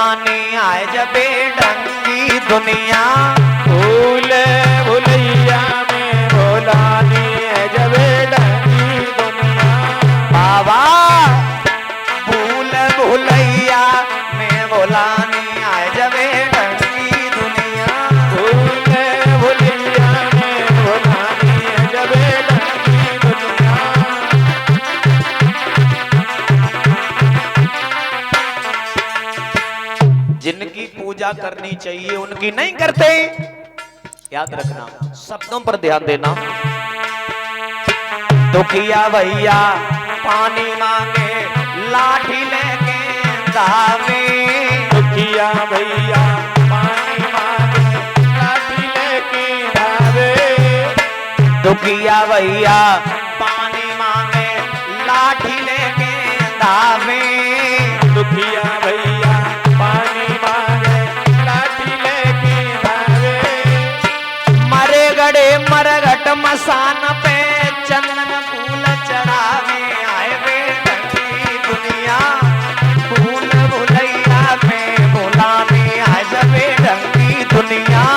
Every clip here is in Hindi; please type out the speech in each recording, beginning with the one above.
भुलानी आए जबे ढंगी दुनिया। भूल भुलैया में भुलानी है जबे ढंगी दुनिया। बाबा भूल भुलैया में भुलानी आए जबे ढंगी दुनिया। भूल भुलैया में भुलानी है जबे ढंगी दुनिया। जिनकी पूजा करनी चाहिए उनकी नहीं करते। याद रखना, शब्दों पर ध्यान देना। दुखिया भैया पानी मांगे लाठी लेके दावे। दुखिया भैया पानी मांगे लाठी लेके धावे। दुखिया भैया पानी मांगे लाठी लेके दावे। दुखिया भैया पानी मांगे लाठी लेके धावे। मरे गड़े मरघट मसान पे चंदन फूल चढ़ावे आए वे ढंगी दुनिया। भूल भुलैया में भुलाने आए जबे ढंगी दुनिया।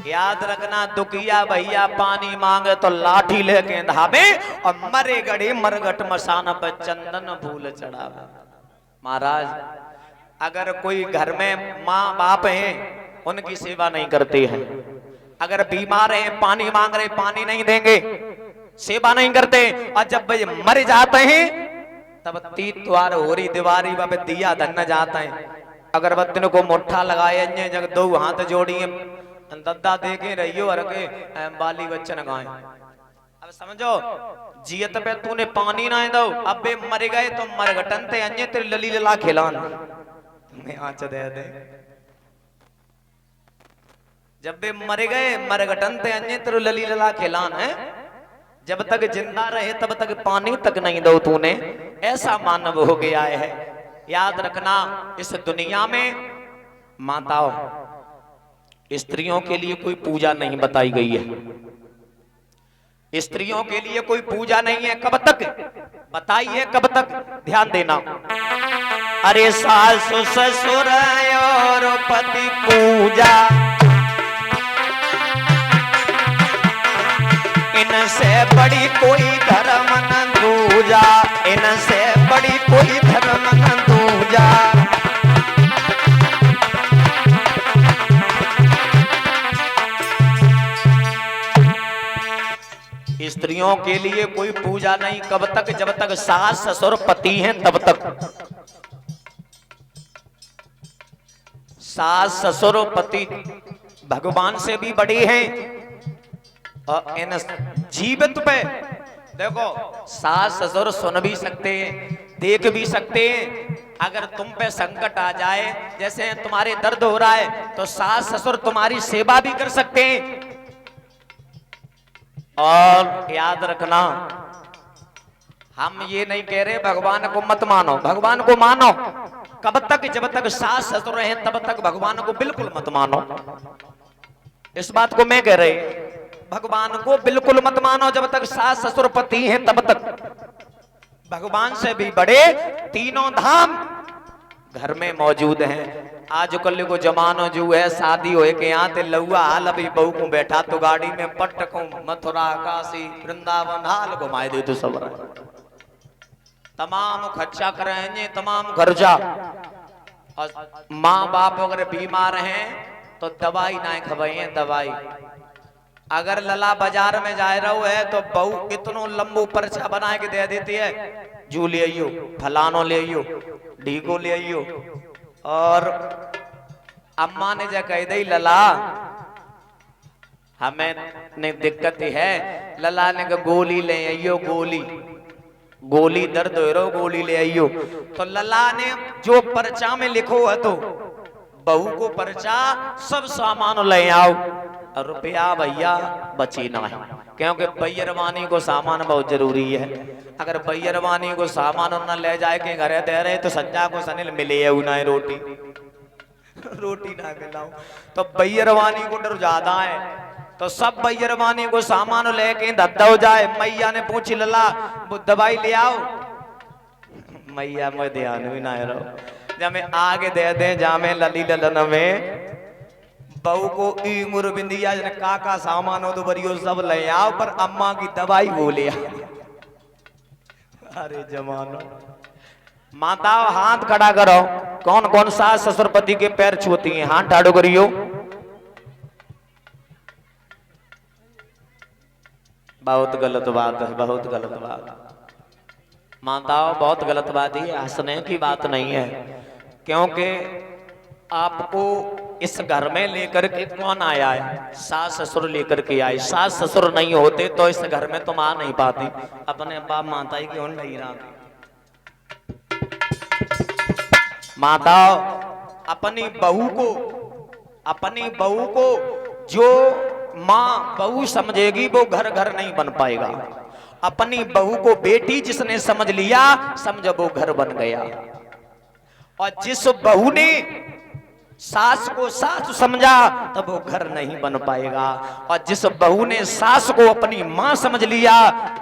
याद रखना, दुखिया भैया पानी मांगे तो लाठी लेके धावे और मरे गड़े मरघट मसान पर चंदन फूल चढ़ावे। महाराज अगर कोई घर में माँ बाप हैं उनकी सेवा नहीं करते हैं, अगर बीमार हैं पानी मांग रहे पानी नहीं देंगे, सेवा नहीं करते, और जब वे मर जाते हैं तब तीन द्वार होरी दीवारी बाबे दिया धन जाता है। अगरबत्ती को मुट्ठा लगाए जग दो हाथ जोड़िए दद्दा देखे रहियो हर के बाली बच्चन गाए। अब समझो जियत पे तूने पानी ना दो, अब बे मर गए तो मरघटन ते अन्य तेरे लली लला खिलान तुम्हें आंच दे दे। जब बे मर गए मरघटन ते अन्य तेरे लली लला खिलान है। जब तक जिंदा रहे तब तक पानी तक नहीं दो तूने, ऐसा मानव हो गया है। याद रखना, इस दुनिया में माताओं स्त्रियों के लिए कोई पूजा नहीं बताई गई है। स्त्रियों के लिए कोई पूजा नहीं है। कब तक बताई है, कब तक ध्यान देना। अरे सास ससुर और पति पूजा इनसे बड़ी कोई धर्म न दूजा। इनसे बड़ी कोई धर्म न दूजा। स्त्रियों के लिए कोई पूजा नहीं। कब तक? जब तक सास ससुर पति हैं तब तक। सास ससुर पति भगवान से भी बड़ी हैं। और इन जीवित पे देखो, सास ससुर सुन भी सकते हैं, देख भी सकते हैं। अगर तुम पे संकट आ जाए, जैसे तुम्हारे दर्द हो रहा है, तो सास ससुर तुम्हारी सेवा भी कर सकते हैं। और याद रखना, हम ये नहीं कह रहे भगवान को मत मानो, भगवान को मानो। कब तक? जब तक सास ससुर हैं तब तक भगवान को बिल्कुल मत मानो। इस बात को मैं कह रही, भगवान को बिल्कुल मत मानो जब तक सास ससुर पति हैं तब तक। भगवान से भी बड़े तीनों धाम घर में मौजूद हैं। आजकल को जमानो जो है, शादी होए के यहाँ ते लौआ हाल अभी बहू को बैठा तो गाड़ी में पटको मथुरा काशी वृंदावन हाल घुमाए दे तो सब तमाम खर्चा करेंगे, तमाम खर्चा। और माँ बाप अगर बीमार हैं तो दवाई ना खवाइए दवाई। अगर लला बाजार में जा रहा है तो बहू इतनो लंबू पर्चा बना के दे देती है, जू ले आइयो, फलानो ले आइयो, ढीको ले आइयो। और अम्मा ने जो कह दी लला हमें ने दिक्कत है, लला ने कहा गोली ले आइयो, गोली दर्द हो रहा गोली ले आइयो। तो लला ने जो पर्चा में लिखो है तो बहू को पर्चा सब सामान ले आओ, रुपया भैया बची ना है, क्योंकि बैरवानी को सामान बहुत जरूरी है। अगर बैरवानी को सामान न ले जाए के घरे दे रहे तो सज्जा को सनिल मिले ना रोटी ना मिलाओ। तो बैरवानी को डर ज्यादा है। तो सब बैरवानी को सामान लेके धद्दा हो जाए। मैया ने पूछी लला वो दवाई ले आओ। मैया में ध्यान भी ना रहो जब मैं आगे दे दे जामे लली ललन में बहू को इंगुर बिंदिया जन काका सामान हो तो बरियो सब ले आओ पर अम्मा की दवाई वो ले आओ। अरे जमानो माताओं हाथ खड़ा करो। कौन कौन सास ससुर पति के पैर छूती हैं हाथ ठाड़ो करियो। बहुत गलत बात है, बहुत गलत बात। माताओं बहुत गलत बात है, हंसने की बात नहीं है। क्योंकि आपको इस घर में लेकर के कौन आया है? सास ससुर लेकर के आए। सास ससुर नहीं होते तो इस घर में तुम आ नहीं पाती। अपने बाप माता ही क्यों नहीं रहा? माताओं अपनी बहू को जो माँ बहू समझेगी वो घर घर नहीं बन पाएगा। अपनी बहू को बेटी जिसने समझ लिया समझो वो घर बन गया। और जिस बहू ने सास को सास समझा तब वो घर नहीं बन पाएगा। और जिस बहू ने सास को अपनी मां समझ लिया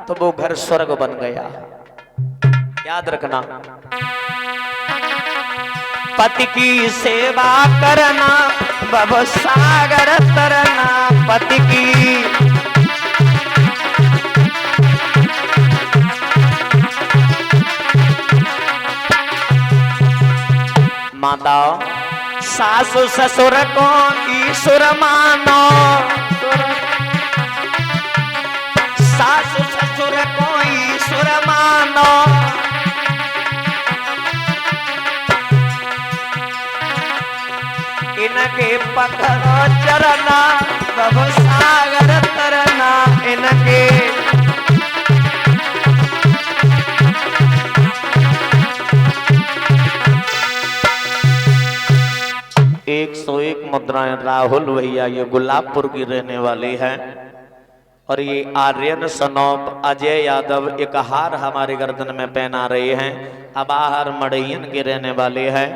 तो वो घर स्वर्ग बन गया। याद रखना, पति की सेवा करना भव सागर तरना। पति की माताओं सासु ससुर को ईश्वर मानो। सासु ससुर को ईश्वर मानो। इनके पकड़ो चरना भव सागर तरना। इनके 101 मुद्राएं राहुल भैया ये गुलाबपुर की रहने वाली है। और ये आर्यन सनोप अजय यादव एक हार हमारे गर्दन में पहना रहे हैं। अबाहर मड़ैयन के रहने वाले हैं।